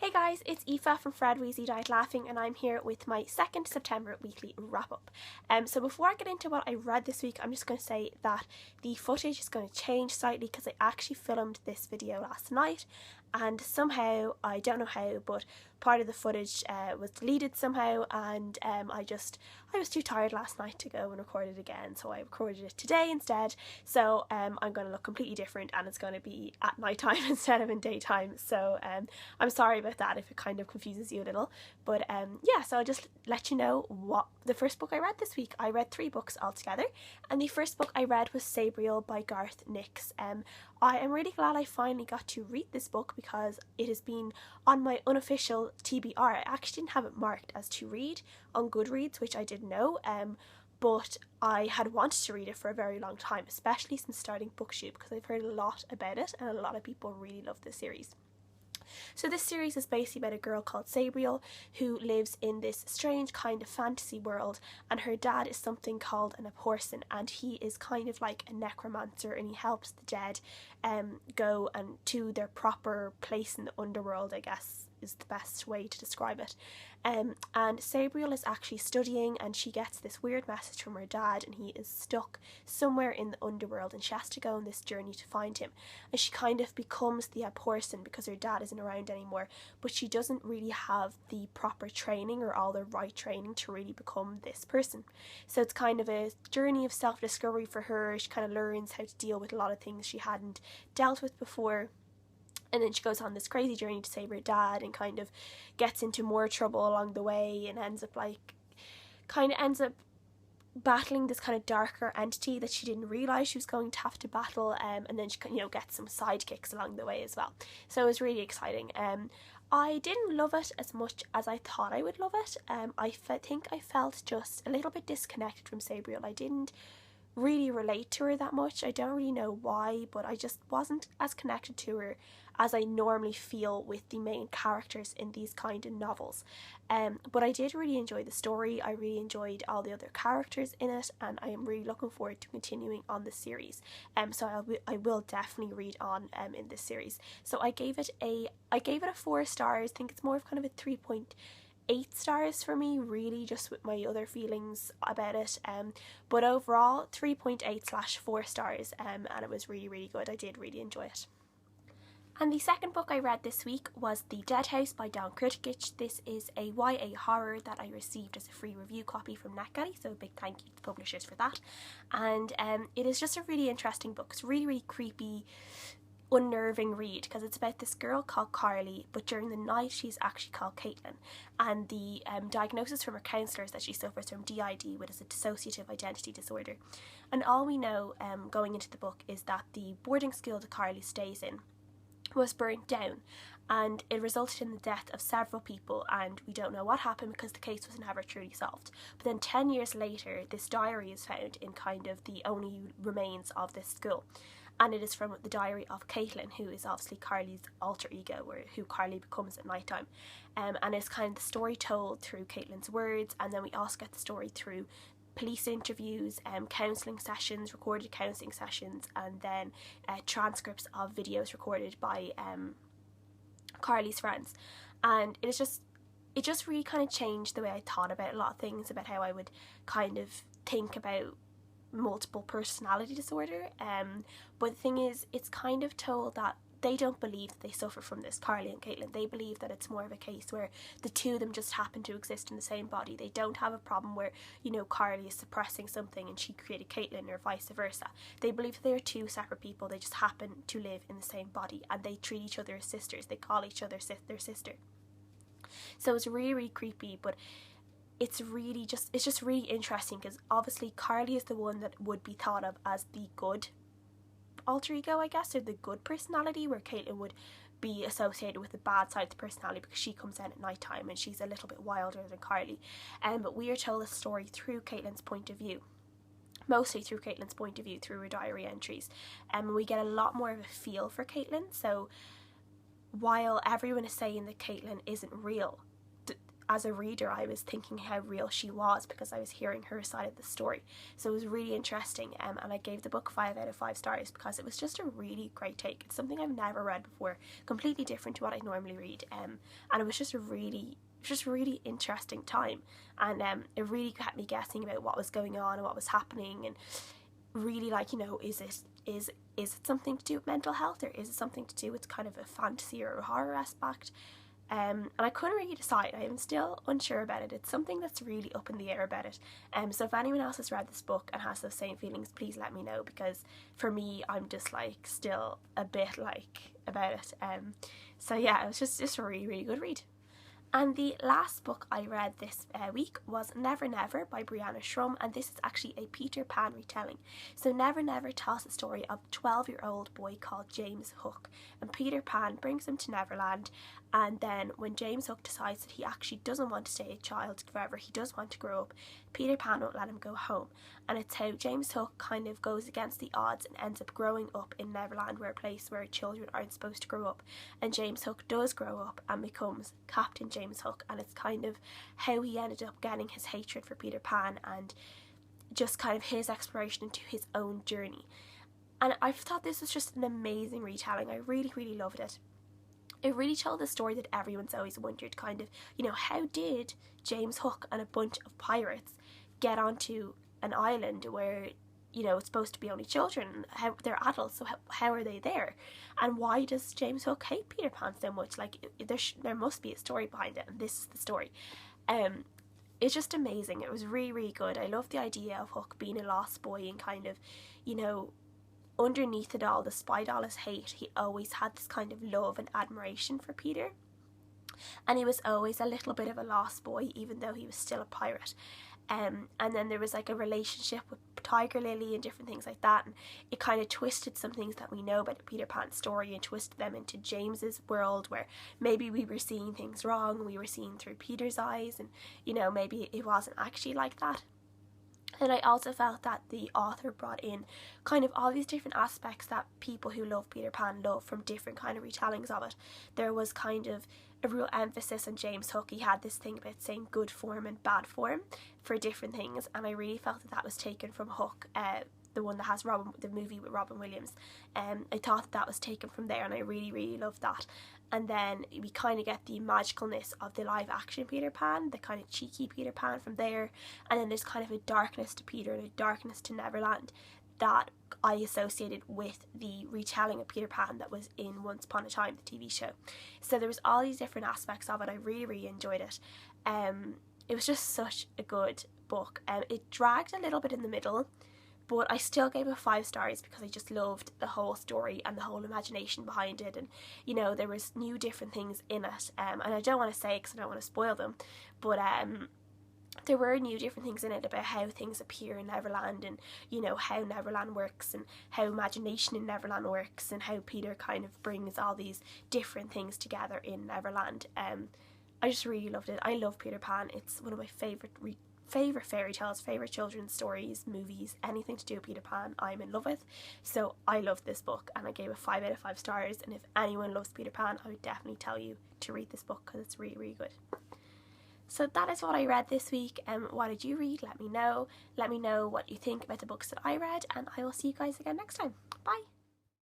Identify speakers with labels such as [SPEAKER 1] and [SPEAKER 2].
[SPEAKER 1] Hey guys, it's Aoife from Fred Weasley Died Laughing, and I'm here with my 2nd September weekly wrap up. So before I get into what I read this week, I'm just going to say that the footage is going to change slightly because I actually filmed this video last night, and somehow, I don't know how, but part of the footage was deleted somehow, and I was too tired last night to go and record it again, so I recorded it today instead. So I'm going to look completely different, and it's going to be at night time instead of in daytime, so I'm sorry about that if it kind of confuses you a little, but yeah, so I'll just let you know what the first book I read this week. I read 3 books altogether, and the first book I read was Sabriel by Garth Nix. I am really glad I finally got to read this book because it has been on my unofficial TBR. I actually didn't have it marked as to read on Goodreads, which I didn't know, but I had wanted to read it for a very long time, especially since starting BookShoot, because I've heard a lot about it and a lot of people really love this series. So this series is basically about a girl called Sabriel who lives in this strange kind of fantasy world, and her dad is something called an Aporson, and he is kind of like a necromancer, and he helps the dead go and to their proper place in the underworld, I guess is the best way to describe it. And Sabriel is actually studying, and she gets this weird message from her dad, and he is stuck somewhere in the underworld, and she has to go on this journey to find him. And she kind of becomes the Aporson because her dad isn't around anymore, but she doesn't really have the proper training or all the right training to really become this person. So it's kind of a journey of self-discovery for her. She kind of learns how to deal with a lot of things she hadn't dealt with before. And then she goes on this crazy journey to save her dad, and kind of gets into more trouble along the way, and ends up battling this kind of darker entity that she didn't realise she was going to have to battle, and then she gets some sidekicks along the way as well. So it was really exciting. I didn't love it as much as I thought I would love it. I think I felt just a little bit disconnected from Sabriel. I didn't really relate to her that much. I don't really know why, but I just wasn't as connected to her as I normally feel with the main characters in these kind of novels. But I did really enjoy the story. I really enjoyed all the other characters in it, and I am really looking forward to continuing on the series. So I will definitely read on in this series. So I gave it a 4 stars. I think it's more of kind of a 3.8 stars for me, really, just with my other feelings about it, but overall 3.8/4 stars, and it was really, really good. I did really enjoy it. And the second book I read this week was The Dead House by Kurtagich. This is a YA horror that I received as a free review copy from NetGalley, so a big thank you to the publishers for that. And it is just a really interesting book. It's really, really creepy, unnerving read, because it's about this girl called Carly, but during the night she's actually called Caitlin, and the diagnosis from her counsellor is that she suffers from DID, which is a dissociative identity disorder. And all we know going into the book is that the boarding school that Carly stays in was burnt down, and it resulted in the death of several people, and we don't know what happened because the case was never truly solved. But then 10 years later, this diary is found in kind of the only remains of this school, and it is from the diary of Caitlin, who is obviously Carly's alter ego, or who Carly becomes at night time. And it's kind of the story told through Caitlin's words, and then we also get the story through police interviews, counselling sessions, recorded counselling sessions, and then transcripts of videos recorded by Carly's friends. And it just really kind of changed the way I thought about a lot of things, about how I would kind of think about multiple personality disorder. But the thing is, it's kind of told that they don't believe that they suffer from this, Carly and Caitlin. They believe that it's more of a case where the two of them just happen to exist in the same body. They don't have a problem where, Carly is suppressing something and she created Caitlin, or vice versa. They believe that they are 2 separate people. They just happen to live in the same body, and they treat each other as sisters. They call each other their sister. So it's really, really creepy, but it's just really interesting, because obviously Carly is the one that would be thought of as the good alter ego, I guess, or the good personality, where Caitlin would be associated with the bad side of the personality because she comes in at night time and she's a little bit wilder than Carly. But we are told the story through Caitlin's point of view, mostly through Caitlin's point of view, through her diary entries, and we get a lot more of a feel for Caitlin. So while everyone is saying that Caitlin isn't real, as a reader, I was thinking how real she was because I was hearing her side of the story. So it was really interesting, and I gave the book 5 out of 5 stars because it was just a really great take. It's something I've never read before, completely different to what I normally read, and it was just a really interesting time, and it really kept me guessing about what was going on and what was happening, and really, like, you know, is it something to do with mental health, or is it something to do with kind of a fantasy or a horror aspect? And I couldn't really decide. I am still unsure about it. It's something that's really up in the air about it. So if anyone else has read this book and has those same feelings, please let me know, because for me, I'm just like still a bit like about it. So yeah, it was just a really good read. And the last book I read this week was Never Never by Brianna Shrum, and this is actually a Peter Pan retelling. So Never Never tells the story of a 12-year-old boy called James Hook, and Peter Pan brings him to Neverland, and then when James Hook decides that he actually doesn't want to stay a child forever, he does want to grow up, Peter Pan won't let him go home. And it's how James Hook kind of goes against the odds and ends up growing up in Neverland, where a place where children aren't supposed to grow up. And James Hook does grow up and becomes Captain James Hook, and it's kind of how he ended up getting his hatred for Peter Pan and just kind of his exploration into his own journey. And I thought this was just an amazing retelling. I really loved it. It really told the story that everyone's always wondered, kind of, you know, how did James Hook and a bunch of pirates get onto an island where, you know, it's supposed to be only children, how they're adults, so how are they there? And why does James Hook hate Peter Pan so much? Like, there must be a story behind it, and this is the story. It's just amazing. It was really good. I love the idea of Hook being a lost boy and kind of, you know, underneath it all, despite all his hate, he always had this kind of love and admiration for Peter. And he was always a little bit of a lost boy, even though he was still a pirate. And then there was like a relationship with Tiger Lily and different things like that, and it kind of twisted some things that we know about Peter Pan's story and twisted them into James's world, where maybe we were seeing things wrong, we were seeing through Peter's eyes, and, you know, maybe it wasn't actually like that. And I also felt that the author brought in kind of all these different aspects that people who love Peter Pan love from different kind of retellings of it. There was kind of a real emphasis on James Hook. He had this thing about saying good form and bad form for different things, and I really felt that was taken from Hook, the one that has the movie with Robin Williams. I thought that was taken from there, and I really loved that. And then we kind of get the magicalness of the live action Peter Pan, the kind of cheeky Peter Pan from there. And then there's kind of a darkness to Peter and a darkness to Neverland that I associated with the retelling of Peter Pan that was in Once Upon a Time, the TV show. So there was all these different aspects of it. I really enjoyed it. It was just such a good book. It dragged a little bit in the middle, but I still gave it 5 stars because I just loved the whole story and the whole imagination behind it. And, you know, there was new different things in it. And I don't want to say it because I don't want to spoil them. But there were new different things in it about how things appear in Neverland, and, you know, how Neverland works and how imagination in Neverland works, and how Peter kind of brings all these different things together in Neverland. I just really loved it. I love Peter Pan. It's one of my favourite fairy tales, favourite children's stories, movies, anything to do with Peter Pan, I'm in love with. So I love this book, and I gave it 5 out of 5 stars, and if anyone loves Peter Pan, I would definitely tell you to read this book because it's really good. So that is what I read this week. What did you read? Let me know. Let me know what you think about the books that I read, and I will see you guys again next time. Bye!